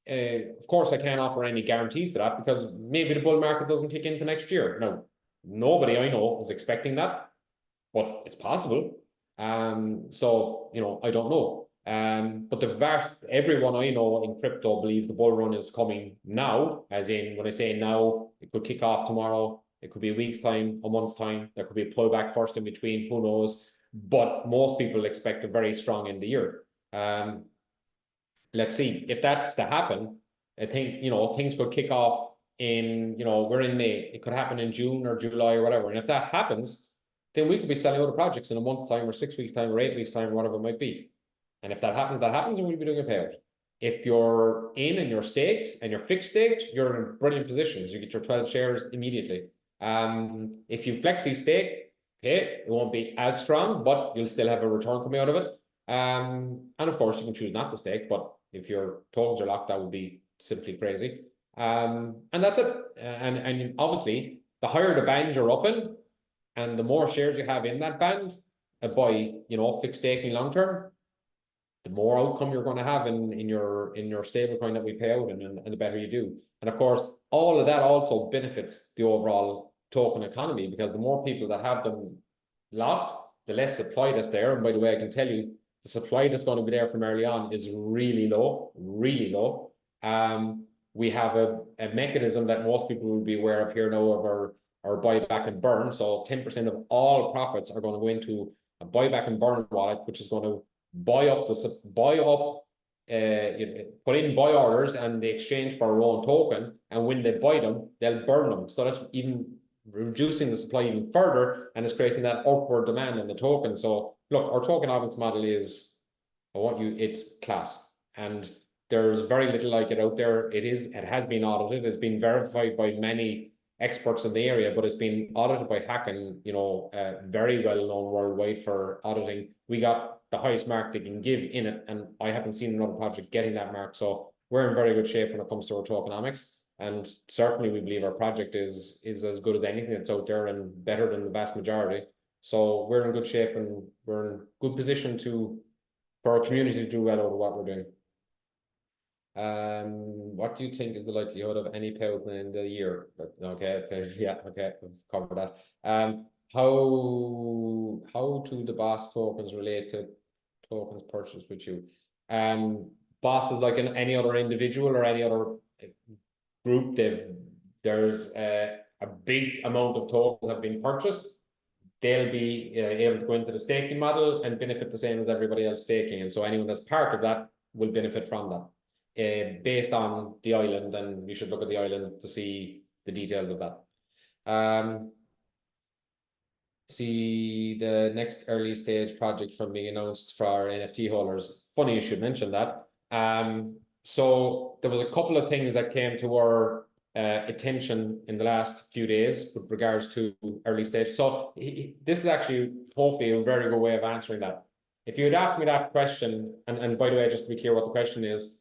Of course, I can't offer any guarantees to that because maybe the bull market doesn't kick into next year. Now, nobody I know is expecting that, but it's possible. So, you know, I don't know. But everyone I know in crypto believes the bull run is coming now, as in when I say now, it could kick off tomorrow. It could be a week's time, a month's time. There could be a pullback first in between, who knows? But most people expect a very strong end of the year. Let's see if that's to happen. I think, you know, things could kick off in, you know, we're in May. It could happen in June or July or whatever. And if that happens, then we could be selling out of projects in a month's time or 6 weeks time or 8 weeks time, or whatever it might be. And if that happens, and we'll be doing a payout. If you're in and you're staked and you're fixed staked, you're in brilliant positions. You get your 12 shares immediately. If you flexi stake, okay, it won't be as strong, but you'll still have a return coming out of it. And of course, you can choose not to stake, but if your tokens are locked, that would be simply crazy. And that's it. And obviously, the higher the band you're up in, and the more shares you have in that band, by, you know, fixed staking long term, the more outcome you're going to have in your stablecoin that we pay out, and the better you do. And of course, all of that also benefits the overall token economy, because the more people that have them locked, the less supply that's there. And by the way, I can tell you, the supply that's going to be there from early on is really low, really low. We have a mechanism that most people will be aware of here now of our buyback and burn. So 10% of all profits are going to go into a buyback and burn wallet, which is going to put in buy orders and they exchange for our own token, and when they buy them, they'll burn them. So that's even reducing the supply even further, and it's creating that upward demand on the token. So look, our tokenomics model is, it's class, and there's very little like it out there. It has been audited, it's been verified by many experts in the area, but it's been audited by Callaghan, you know, very well known worldwide for auditing. We got the highest mark they can give in it, and I haven't seen another project getting that mark. So we're in very good shape when it comes to our tokenomics, and certainly we believe our project is as good as anything that's out there and better than the vast majority. So we're in good shape, and we're in good position for our community to do well over what we're doing. What do you think is the likelihood of any payout in the year? But okay, yeah, okay, we've covered that. How do the BOSS tokens relate to tokens purchased with you? BOSS is like any other individual or any other group. There's a big amount of tokens have been purchased. They'll be able to go into the staking model and benefit the same as everybody else staking, and so anyone that's part of that will benefit from that. Based on the island, and you should look at the island to see the details of that. See the next early stage project from being announced for our NFT holders. Funny you should mention that. So there was a couple of things that came to our attention in the last few days with regards to early stage. So this is actually hopefully a very good way of answering that. If you had asked me that question, and by the way, just to be clear what the question is,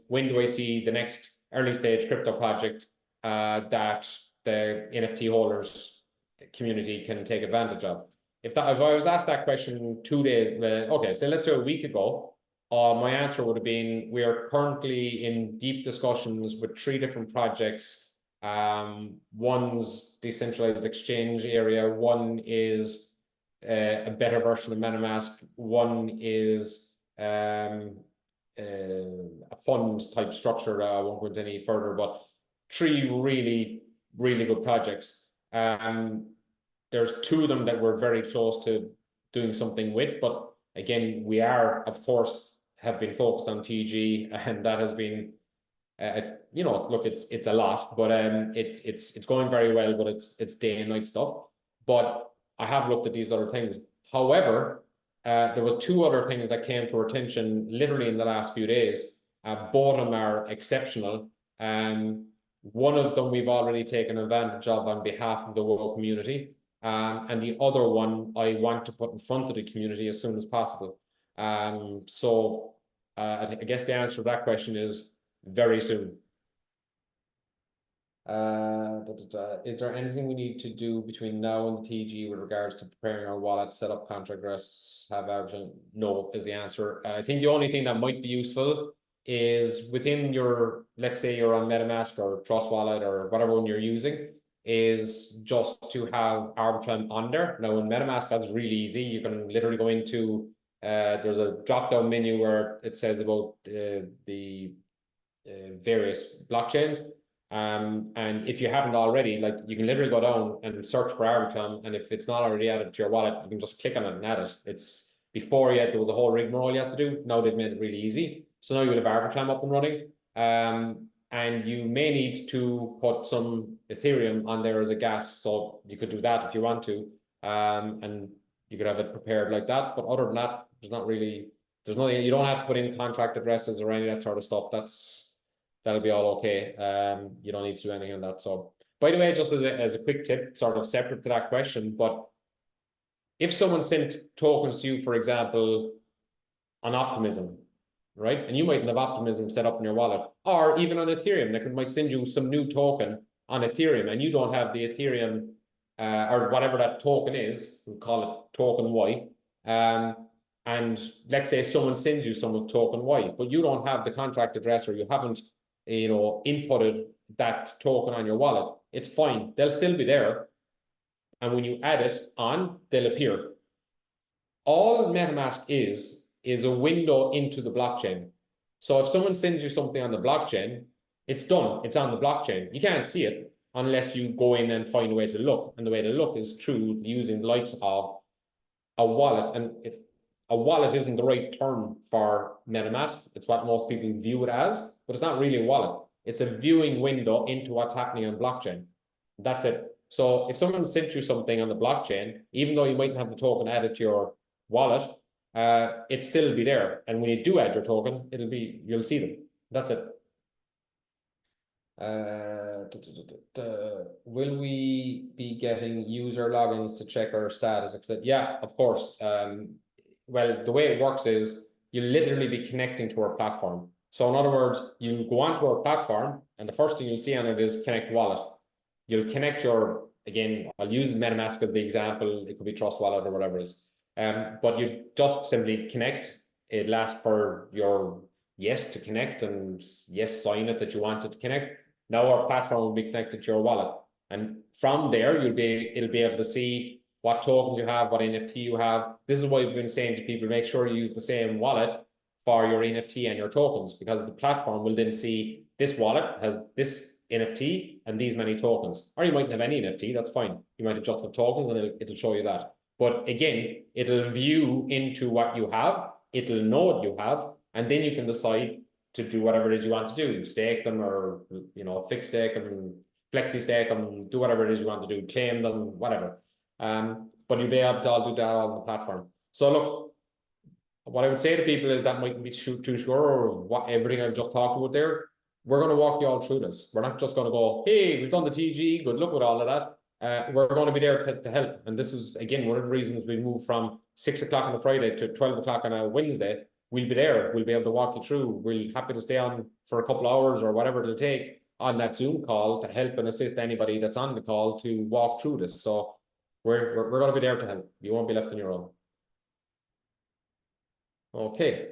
when do I see the next early stage crypto project that the NFT holders community can take advantage of? If I was asked that question 2 days, okay, so let's say a week ago, my answer would have been, we are currently in deep discussions with 3 different projects. One's decentralized exchange area, one is a better version of Metamask, one is a fund type structure. I won't go into any further, but 3 really, really good projects. there's two of them that we're very close to doing something with, but again, we are, of course, have been focused on TG, and that has been, you know, look, it's a lot, but it's going very well, but it's day and night stuff. But I have looked at these other things. However, there were two other things that came to our attention literally in the last few days. Both of them are exceptional. One of them we've already taken advantage of on behalf of the WoW community. And the other one I want to put in front of the community as soon as possible. So I guess the answer to that question is very soon. Is there anything we need to do between now and the TG with regards to preparing our wallet, set up contract rests, have average? No is the answer. I think the only thing that might be useful is within your, let's say you're on MetaMask or Trust Wallet or whatever one you're using, is just to have Arbitrum on there. Now in MetaMask, that's really easy. You can literally go into, there's a drop-down menu where it says about the various blockchains. And if you haven't already, like you can literally go down and search for Arbitrum, and if it's not already added to your wallet, you can just click on it and add it. It's before yet there was a whole rigmarole you had to do. Now they've made it really easy. So now you have Arbitrum up and running. And you may need to put some Ethereum on there as a gas. So you could do that if you want to. And you could have it prepared like that. But other than that, there's nothing, you don't have to put in contract addresses or any of that sort of stuff. That'll be all okay. You don't need to do anything on that. So, by the way, just as a quick tip, sort of separate to that question, but if someone sent tokens to you, for example, on Optimism, right? And you mightn't have Optimism set up in your wallet, or even on Ethereum, they might send you some new token on Ethereum, and you don't have the Ethereum or whatever that token is, we'll call it token Y. And let's say someone sends you some of token Y, but you don't have the contract address, or you haven't, you know, inputted that token on your wallet. It's fine. They'll still be there. And when you add it on, they'll appear. All MetaMask is a window into the blockchain. So if someone sends you something on the blockchain, it's done. It's on the blockchain. You can't see it unless you go in and find a way to look. And the way to look is through using the likes of a wallet. And a wallet isn't the right term for MetaMask. It's what most people view it as, but it's not really a wallet. It's a viewing window into what's happening on blockchain. That's it. So if someone sent you something on the blockchain, even though you mightn't have the token added to your wallet, it'd still be there. And when you do add your token, you'll see them. That's it. Will we be getting user logins to check our status? Yeah, of course. Well, the way it works is you'll literally be connecting to our platform. So in other words, you go onto our platform, and the first thing you'll see on it is connect wallet. You'll connect again, I'll use MetaMask as the example. It could be Trust Wallet or whatever it is. But you just simply connect. It'll ask for your yes to connect and yes, sign it that you want it to connect. Now our platform will be connected to your wallet. And from there, it'll be able to see what tokens you have, what NFT you have. This is why we've been saying to people, make sure you use the same wallet for your NFT and your tokens, because the platform will then see this wallet has this NFT and these many tokens. Or you mightn't have any NFT, that's fine. You might just have tokens and it'll show you that. But again, it'll view into what you have, it'll know what you have, and then you can decide to do whatever it is you want to do. Stake them, or, you know, fixed stake them, flexi stake them, do whatever it is you want to do, claim them, whatever. But you'll be able to all do that on the platform. So look, what I would say to people is that mightn't be too sure of what everything I've just talked about there. We're going to walk you all through this. We're not just going to go, hey, we've done the TG, good luck with all of that. We're going to be there to help. And this is, again, one of the reasons we moved from 6 o'clock on a Friday to 12 o'clock on a Wednesday. We'll be there. We'll be able to walk you through. We're happy to stay on for a couple of hours or whatever it'll take on that Zoom call to help and assist anybody that's on the call to walk through this. So we're going to be there to help. You won't be left on your own. Okay.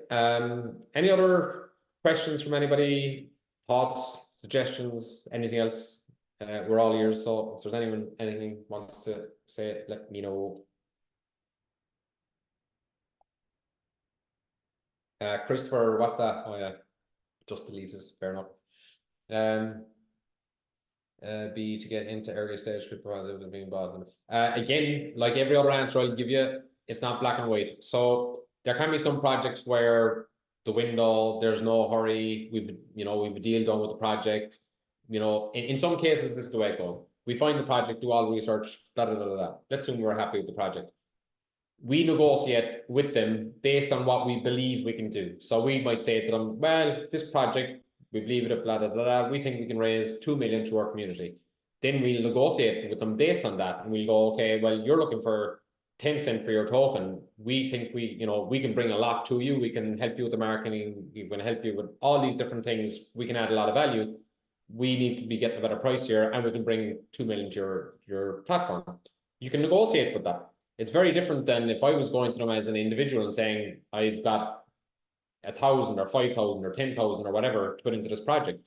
Any other questions from anybody? Thoughts, suggestions, anything else? We're all ears. So if there's anything wants to say, let me know. Christopher, what's that? Oh yeah, just deleted. Fair enough. be to get into early stage could provide being involved in it. Again, like every other answer I'll give you, it's not black and white. So there can be some projects where the window, there's no hurry, we've a deal done with the project. In some cases, this is the way it goes. We find the project, do all the research, blah, blah, blah, blah. Let's assume we're happy with the project. We negotiate with them based on what we believe we can do. So we might say to them, well, this project, we believe it, blah, blah, blah, blah. We think we can raise 2 million to our community. Then we'll negotiate with them based on that. And we'll go, okay, well, you're looking for 10 cents for your token. We think we can bring a lot to you. We can help you with the marketing. We can help you with all these different things. We can add a lot of value. We need to be getting a better price here, and we can bring 2 million to your platform. You can negotiate with that. It's very different than if I was going to them as an individual and saying, I've got 1,000 or 5,000 or 10,000 or whatever to put into this project.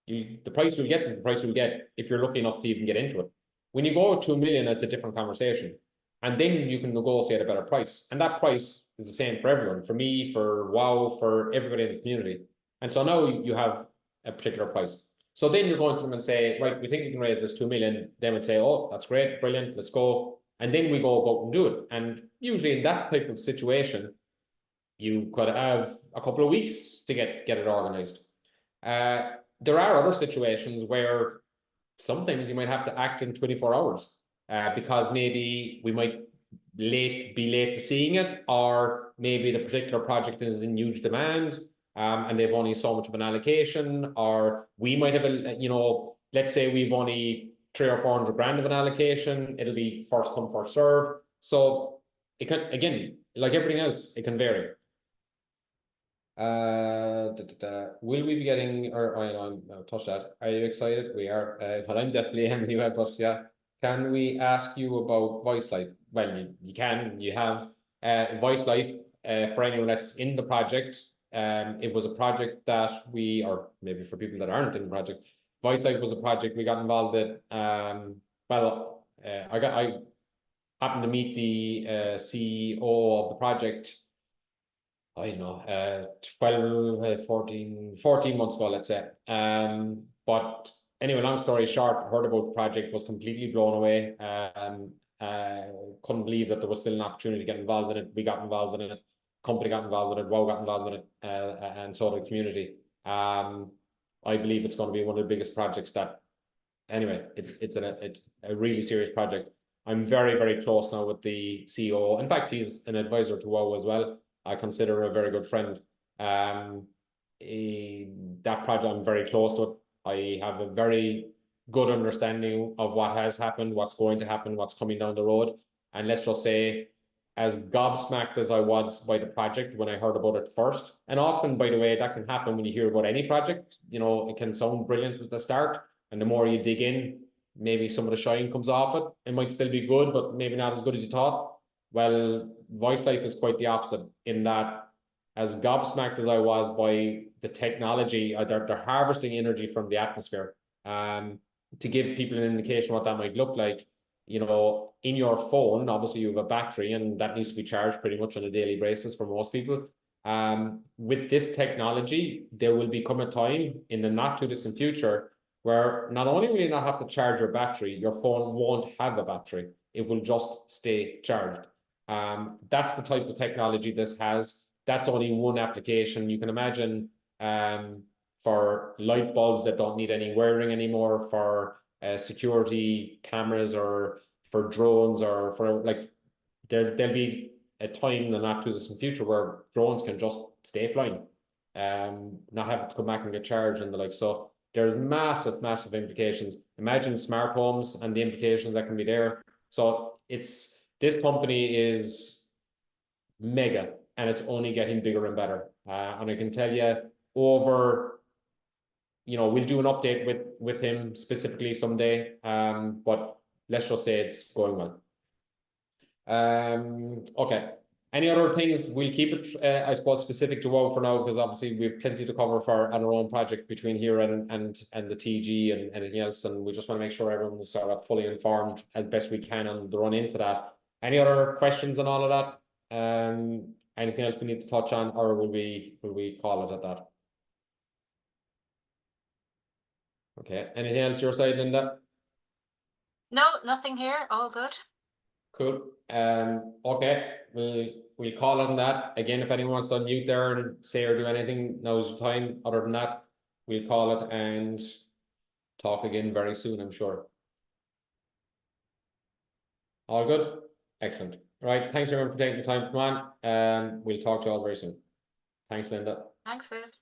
The price you'll get is the price you'll get if you're lucky enough to even get into it. When you go 2 million, it's a different conversation. And then you can negotiate a better price. And that price is the same for everyone, for me, for WoW, for everybody in the community. And so now you have a particular price. So then you're going to them and say, right, we think we can raise this 2 million. They would say, oh, that's great, brilliant, let's go. And then we go out and do it. And usually in that type of situation, you could have a couple of weeks to get it organized. There are other situations where sometimes you might have to act in 24 hours because maybe we might be late to seeing it, or maybe the particular project is in huge demand and they've only so much of an allocation, or we might have let's say we've only 300 or 400 grand of an allocation. It'll be first come, first serve. So it can, again, like everything else, it can vary. Will we be getting, or I'll touch that. Are you excited? We are. Well, I'm definitely anyway, but yeah. Can we ask you about Voice Life? Well, you can. You have Voice Life for anyone that's in the project. It was a project that or maybe for people that aren't in the project, Voice Life was a project we got involved in. I happened to meet the CEO of the project. I don't know, 12, 14 months ago, let's say. But anyway, long story short, heard about the project, was completely blown away. Couldn't believe that there was still an opportunity to get involved in it. We got involved in it. Company got involved in it. WoW got involved in it, and so did the community. I believe it's going to be one of the biggest projects that. Anyway, it's a really serious project. I'm very, very close now with the CEO. In fact, he's an advisor to WoW as well. I consider a very good friend. That project, I'm very close to it. I have a very good understanding of what has happened, what's going to happen, what's coming down the road. And let's just say, as gobsmacked as I was by the project when I heard about it first, and often, by the way, that can happen when you hear about any project. It can sound brilliant at the start, and the more you dig in, maybe some of the shine comes off it. It might still be good, but maybe not as good as you thought. Well, Voice Life is quite the opposite in that, as gobsmacked as I was by the technology, they're harvesting energy from the atmosphere. To give people an indication what that might look like, in your phone, obviously you have a battery and that needs to be charged pretty much on a daily basis for most people. With this technology, there will become a time in the not too distant future where not only will you not have to charge your battery, your phone won't have a battery. It will just stay charged. That's the type of technology this has. That's only one application. You can imagine for light bulbs that don't need any wiring anymore, for security cameras, or for drones, or for there'll be a time in the not too distant future where drones can just stay flying, not have to come back and get charged and the like. So there's massive, massive implications. Imagine smart homes and the implications that can be there. So this company is mega, and it's only getting bigger and better. And I can tell you, we'll do an update with him specifically someday. But let's just say it's going well. Okay. Any other things? We'll keep it, I suppose, specific to WoW for now, because obviously we've plenty to cover on our own project between here and the TG and anything else, and we just want to make sure everyone's sort of fully informed as best we can on the run into that. Any other questions on all of that? Anything else we need to touch on, or will we call it at that? Okay, anything else your side, Linda? No, nothing here, all good. Cool. Okay, we'll call on that. Again, if anyone wants to unmute there and say or do anything, now's the time. Other than that, we'll call it and talk again very soon, I'm sure. All good? Excellent. Right, thanks everyone for taking the time to come on. We'll talk to you all very soon. Thanks, Linda. Thanks, Viv.